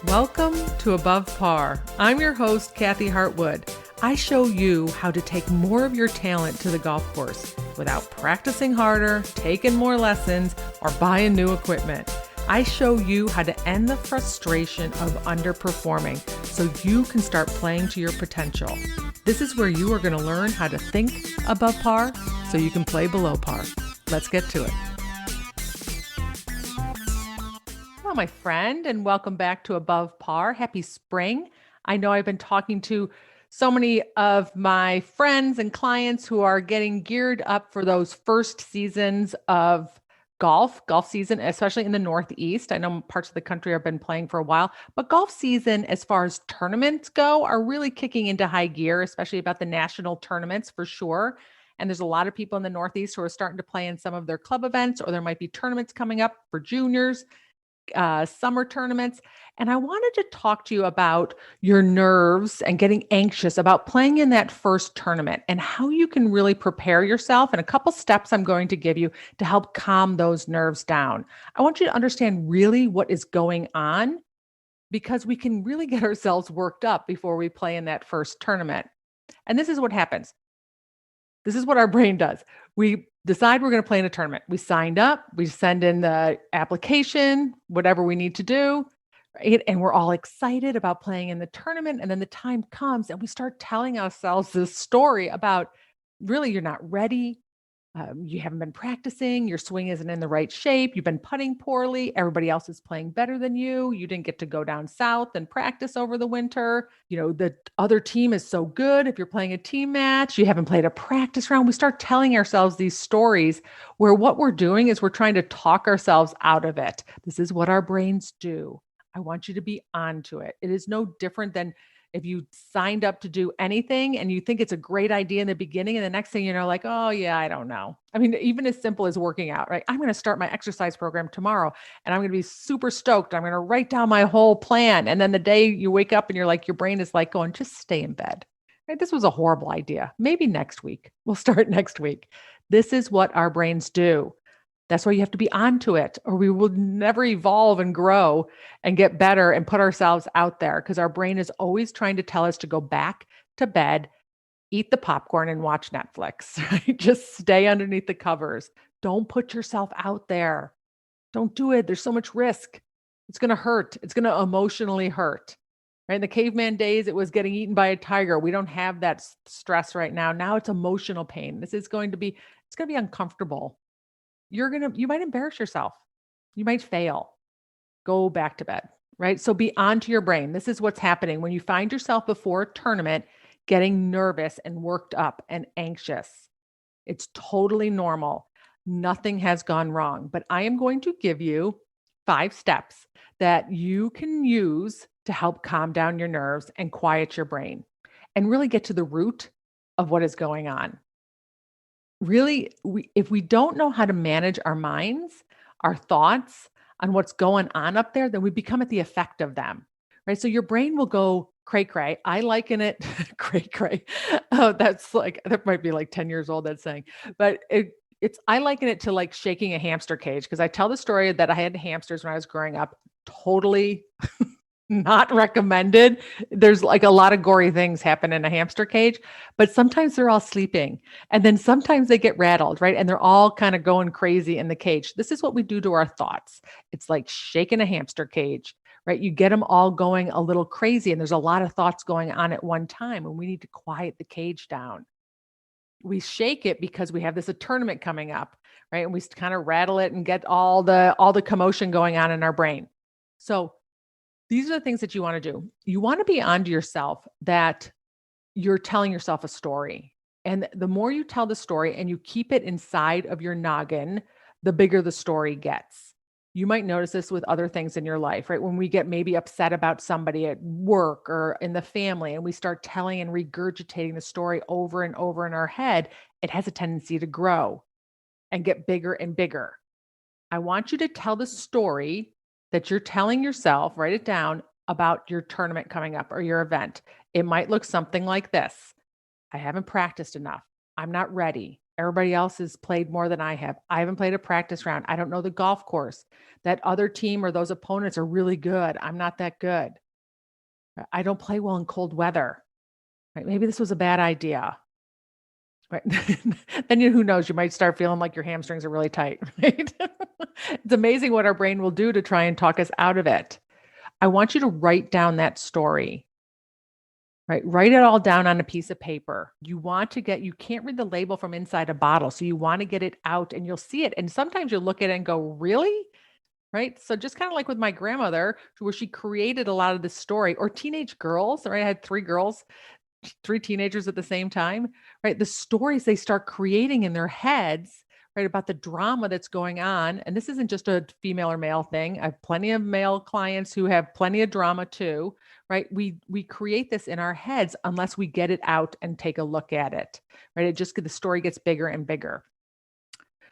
Welcome to Above Par. I'm your host, Kathy Hartwood. I show you how to take more of your talent to the golf course without practicing harder, taking more lessons, or buying new equipment. I show you how to end the frustration of underperforming so you can start playing to your potential. This is where you are going to learn how to think above par so you can play below par. Let's get to it. Hello, my friend, and welcome back to Above Par. Happy spring. I know I've been talking to so many of my friends and clients who are getting geared up for those first seasons of golf season, especially in the Northeast. I know parts of the country have been playing for a while, but golf season, as far as tournaments go, are really kicking into high gear, especially about the national tournaments for sure. And there's a lot of people in the Northeast who are starting to play in some of their club events, or there might be tournaments coming up for juniors, summer tournaments. And I wanted to talk to you about your nerves and getting anxious about playing in that first tournament and how you can really prepare yourself, and a couple steps I'm going to give you to help calm those nerves down. I want you to understand really what is going on, because we can really get ourselves worked up before we play in that first tournament. And this is what happens. This is what our brain does. We decide we're going to play in a tournament. We signed up, we send in the application, whatever we need to do, right? And we're all excited about playing in the tournament. And then the time comes and we start telling ourselves this story about really you're not ready. You haven't been practicing. Your swing isn't in the right shape. You've been putting poorly. Everybody else is playing better than you. You didn't get to go down south and practice over the winter. You know, the other team is so good. If you're playing a team match, you haven't played a practice round. We start telling ourselves these stories where what we're doing is we're trying to talk ourselves out of it. This is what our brains do. I want you to be onto it. It is no different than if you signed up to do anything and you think it's a great idea in the beginning, and the next thing you know, like, oh yeah, I don't know. I mean, even as simple as working out, right? I'm going to start my exercise program tomorrow and I'm going to be super stoked. I'm going to write down my whole plan. And then the day you wake up and you're like, your brain is like going, just stay in bed. Right? This was a horrible idea. Maybe next week. We'll start next week. This is what our brains do. That's why you have to be onto it, or we will never evolve and grow and get better and put ourselves out there, because our brain is always trying to tell us to go back to bed, eat the popcorn and watch Netflix, right? Just stay underneath the covers. Don't put yourself out there. Don't do it. There's so much risk. It's going to hurt. It's going to emotionally hurt. Right? In the caveman days, it was getting eaten by a tiger. We don't have that stress right now. Now it's emotional pain. It's going to be uncomfortable. You might embarrass yourself. You might fail. Go back to bed, right? So be on to your brain. This is what's happening when you find yourself before a tournament getting nervous and worked up and anxious. It's totally normal. Nothing has gone wrong, but I am going to give you 5 steps that you can use to help calm down your nerves and quiet your brain and really get to the root of what is going on. Really, if we don't know how to manage our minds, our thoughts on what's going on up there, then we become at the effect of them, right? So your brain will go cray cray. I liken it cray cray. Oh, that might be like 10 years old, that saying, but I liken it to like shaking a hamster cage, because I tell the story that I had hamsters when I was growing up. Totally not recommended. There's like a lot of gory things happen in a hamster cage, but sometimes they're all sleeping. And then sometimes they get rattled, right? And they're all kind of going crazy in the cage. This is what we do to our thoughts. It's like shaking a hamster cage, right? You get them all going a little crazy, and there's a lot of thoughts going on at one time, and we need to quiet the cage down. We shake it because we have a tournament coming up, right? And we kind of rattle it and get all the commotion going on in our brain. So these are the things that you want to do. You want to be onto yourself that you're telling yourself a story. And the more you tell the story and you keep it inside of your noggin, the bigger the story gets. You might notice this with other things in your life, right? When we get maybe upset about somebody at work or in the family, and we start telling and regurgitating the story over and over in our head, it has a tendency to grow and get bigger and bigger. I want you to tell the story that you're telling yourself, write it down, about your tournament coming up or your event. It might look something like this: I haven't practiced enough. I'm not ready. Everybody else has played more than I have. I haven't played a practice round. I don't know the golf course. That other team or those opponents are really good. I'm not that good. I don't play well in cold weather. Right? Maybe this was a bad idea. Right. Then who knows? You might start feeling like your hamstrings are really tight, right? It's amazing what our brain will do to try and talk us out of it. I want you to write down that story, right? Write it all down on a piece of paper. You can't read the label from inside a bottle. So you want to get it out and you'll see it. And sometimes you'll look at it and go, really? Right. So just kind of like with my grandmother, where she created a lot of the story, or teenage girls, right? I had three teenagers at the same time, right? The stories they start creating in their heads, right, about the drama that's going on. And this isn't just a female or male thing. I have plenty of male clients who have plenty of drama too, right? We create this in our heads unless we get it out and take a look at it, right? The story gets bigger and bigger.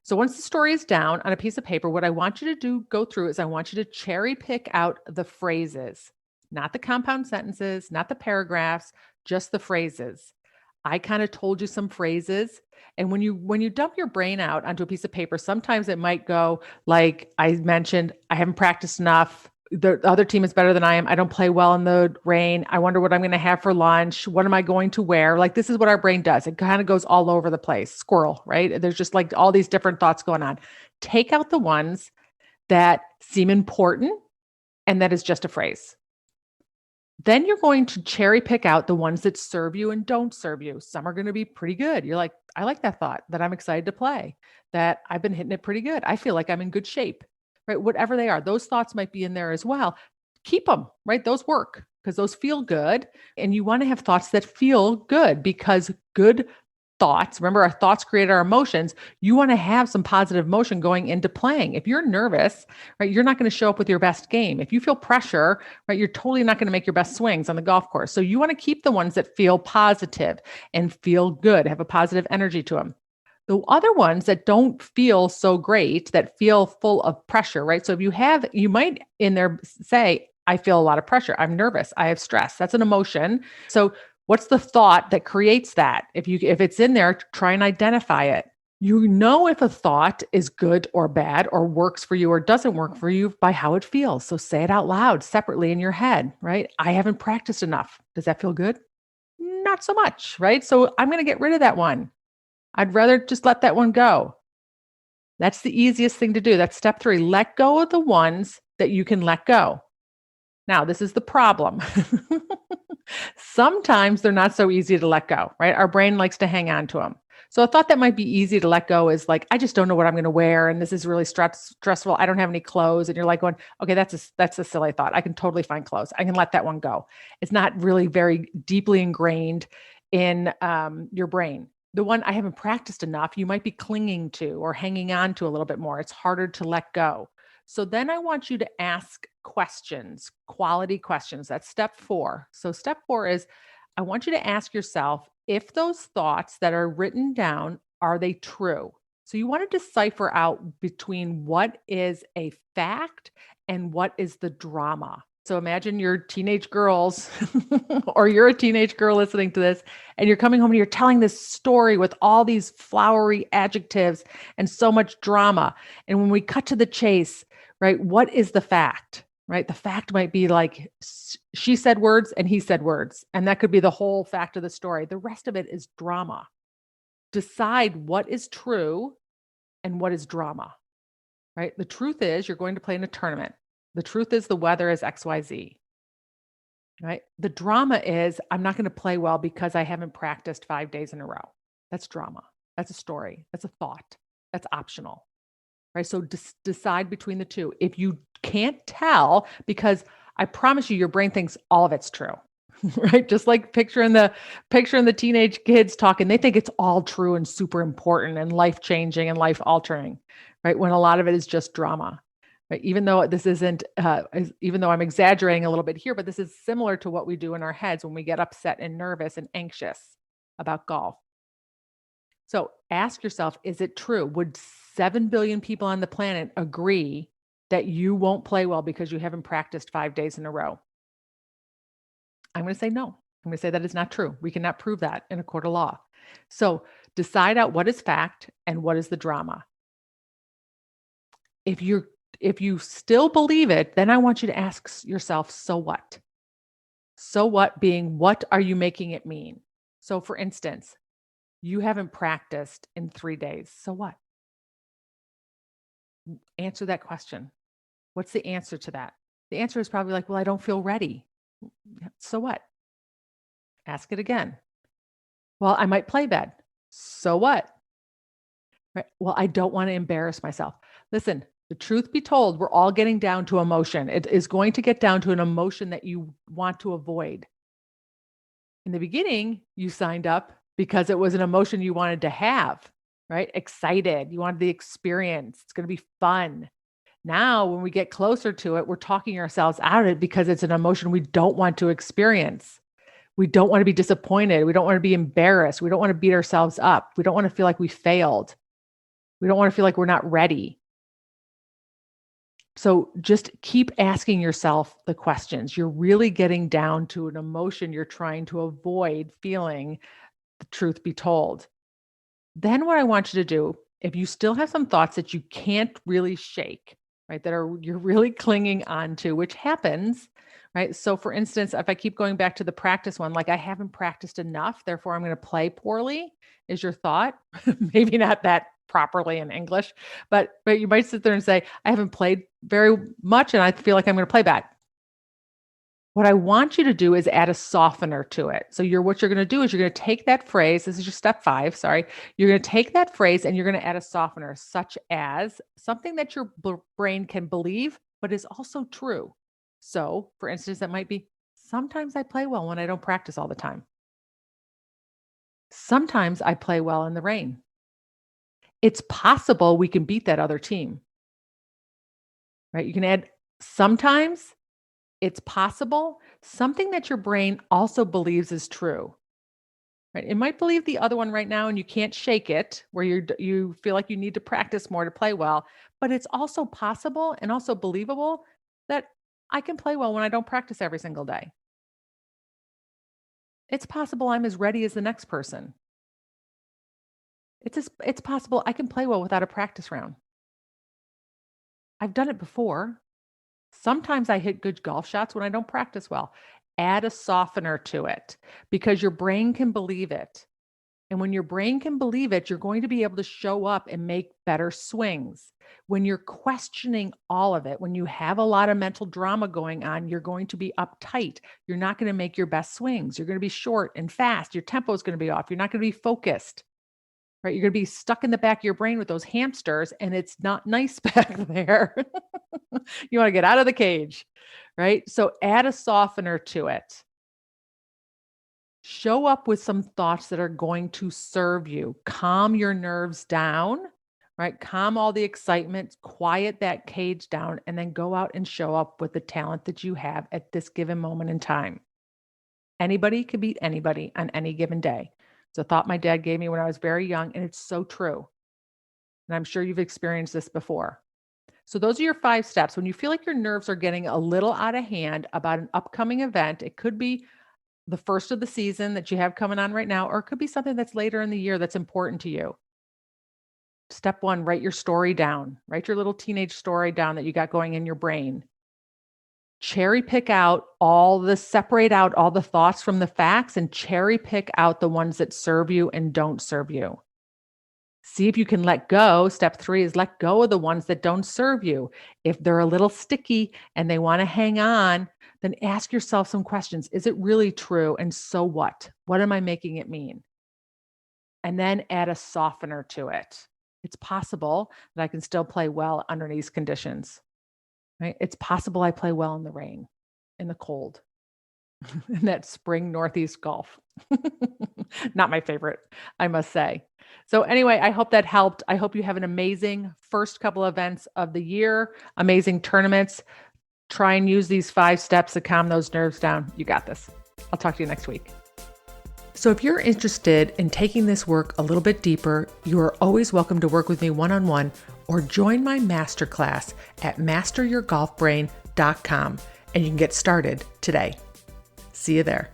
So once the story is down on a piece of paper, what I want you to go through is I want you to cherry pick out the phrases, not the compound sentences, not the paragraphs, just the phrases. I kind of told you some phrases. And when you dump your brain out onto a piece of paper, sometimes it might go like I mentioned, I haven't practiced enough. The other team is better than I am. I don't play well in the rain. I wonder what I'm going to have for lunch. What am I going to wear? Like, this is what our brain does. It kind of goes all over the place. Squirrel, right? There's just like all these different thoughts going on. Take out the ones that seem important and that is just a phrase. Then you're going to cherry pick out the ones that serve you and don't serve you. Some are going to be pretty good. You're like, I like that thought, that I'm excited to play, that I've been hitting it pretty good. I feel like I'm in good shape, right? Whatever they are, those thoughts might be in there as well. Keep them, right? Those work because those feel good. And you want to have thoughts that feel good, because good thoughts, remember, our thoughts create our emotions. You want to have some positive motion going into playing. If you're nervous, right, you're not going to show up with your best game. If you feel pressure, right, you're totally not going to make your best swings on the golf course. So you want to keep the ones that feel positive and feel good, have a positive energy to them. The other ones that don't feel so great, that feel full of pressure, right? So if you might in there say, I feel a lot of pressure. I'm nervous. I have stress. That's an emotion. So what's the thought that creates that? If it's in there, try and identify it. You know if a thought is good or bad or works for you or doesn't work for you by how it feels. So say it out loud separately in your head, right? I haven't practiced enough. Does that feel good? Not so much, right? So I'm going to get rid of that one. I'd rather just let that one go. That's the easiest thing to do. That's step 3. Let go of the ones that you can let go. Now, this is the problem. Sometimes they're not so easy to let go, right? Our brain likes to hang on to them. So a thought that might be easy to let go is like, I just don't know what I'm going to wear. And this is really stressful. I don't have any clothes. And you're like going, okay, that's a silly thought. I can totally find clothes. I can let that one go. It's not really very deeply ingrained in your brain. The one I haven't practiced enough, you might be clinging to or hanging on to a little bit more. It's harder to let go. So then I want you to ask questions, quality questions. That's step 4. So step 4 is I want you to ask yourself if those thoughts that are written down, are they true? So you want to decipher out between what is a fact and what is the drama. So imagine you're teenage girls or you're a teenage girl listening to this and you're coming home and you're telling this story with all these flowery adjectives and so much drama. And when we cut to the chase, right, what is the fact, right? The fact might be like she said words and he said words. And that could be the whole fact of the story. The rest of it is drama. Decide what is true and what is drama, right? The truth is you're going to play in a tournament. The truth is the weather is XYZ, right? The drama is I'm not going to play well because I haven't practiced 5 days in a row. That's drama. That's a story. That's a thought. That's optional, right? So decide between the two. If you can't tell, because I promise you, your brain thinks all of it's true, right? Just like picturing the teenage kids talking, they think it's all true and super important and life changing and life altering, right? When a lot of it is just drama. Right? Even though this isn't, even though I'm exaggerating a little bit here, but this is similar to what we do in our heads when we get upset and nervous and anxious about golf. So ask yourself, is it true? Would 7 billion people on the planet agree that you won't play well because you haven't practiced 5 days in a row? I'm going to say no. I'm going to say that is not true. We cannot prove that in a court of law. So Decide out what is fact and what is the drama. If you still believe it, then I want you to ask yourself, so what? So what being, what are you making it mean? So for instance, you haven't practiced in 3 days. So what? Answer that question. What's the answer to that? The answer is probably like, well, I don't feel ready. So what? Ask it again. Well, I might play bad. So what? Right. Well, I don't want to embarrass myself. Listen, the truth be told, we're all getting down to emotion. It is going to get down to an emotion that you want to avoid. In the beginning, you signed up because it was an emotion you wanted to have, right? Excited. You wanted the experience. It's going to be fun. Now, when we get closer to it, we're talking ourselves out of it because it's an emotion we don't want to experience. We don't want to be disappointed. We don't want to be embarrassed. We don't want to beat ourselves up. We don't want to feel like we failed. We don't want to feel like we're not ready. So just keep asking yourself the questions. You're really getting down to an emotion you're trying to avoid feeling, the truth be told. Then what I want you to do, if you still have some thoughts that you can't really shake, right, you're really clinging on to, which happens, right? So for instance, if I keep going back to the practice one, like I haven't practiced enough, therefore I'm going to play poorly, is your thought. Maybe not that properly in English, but you might sit there and say, I haven't played very much and I feel like I'm going to play bad. What I want you to do is add a softener to it. So what you're going to do is you're going to take that phrase. This is your step 5. Sorry. You're going to take that phrase and you're going to add a softener, such as something that your brain can believe, but is also true. So for instance, that might be, sometimes I play well when I don't practice all the time. Sometimes I play well in the rain. It's possible we can beat that other team, right? You can add sometimes, it's possible, something that your brain also believes is true, right? It might believe the other one right now and you can't shake it, where you feel like you need to practice more to play well, but it's also possible and also believable that I can play well when I don't practice every single day. It's possible I'm as ready as the next person. It's possible I can play well without a practice round. I've done it before. Sometimes I hit good golf shots when I don't practice well. Add a softener to it because your brain can believe it. And when your brain can believe it, you're going to be able to show up and make better swings. When you're questioning all of it, when you have a lot of mental drama going on, you're going to be uptight. You're not going to make your best swings. You're going to be short and fast. Your tempo is going to be off. You're not going to be focused. Right? You're going to be stuck in the back of your brain with those hamsters, and it's not nice back there. You want to get out of the cage, right? So add a softener to it. Show up with some thoughts that are going to serve you. Calm your nerves down, right? Calm all the excitement, quiet that cage down, and then go out and show up with the talent that you have at this given moment in time. Anybody can beat anybody on any given day. It's a thought my dad gave me when I was very young, and it's so true. And I'm sure you've experienced this before. So those are your 5 steps. When you feel like your nerves are getting a little out of hand about an upcoming event, it could be the first of the season that you have coming on right now, or it could be something that's later in the year that's important to you. Step 1, write your story down. Write your little teenage story down that you got going in your brain. Separate out all the thoughts from the facts and cherry pick out the ones that serve you and don't serve you. See if you can let go. Step 3 is let go of the ones that don't serve you. If they're a little sticky and they want to hang on, then ask yourself some questions. Is it really true? And so what? What am I making it mean? And then add a softener to it. It's possible that I can still play well under these conditions. Right? It's possible I play well in the rain, in the cold, in that spring Northeast golf. Not my favorite, I must say. So anyway, I hope that helped. I hope you have an amazing first couple events of the year, amazing tournaments. Try and use these 5 steps to calm those nerves down. You got this. I'll talk to you next week. So if you're interested in taking this work a little bit deeper, you are always welcome to work with me one-on-one or join my masterclass at masteryourgolfbrain.com, and you can get started today. See you there.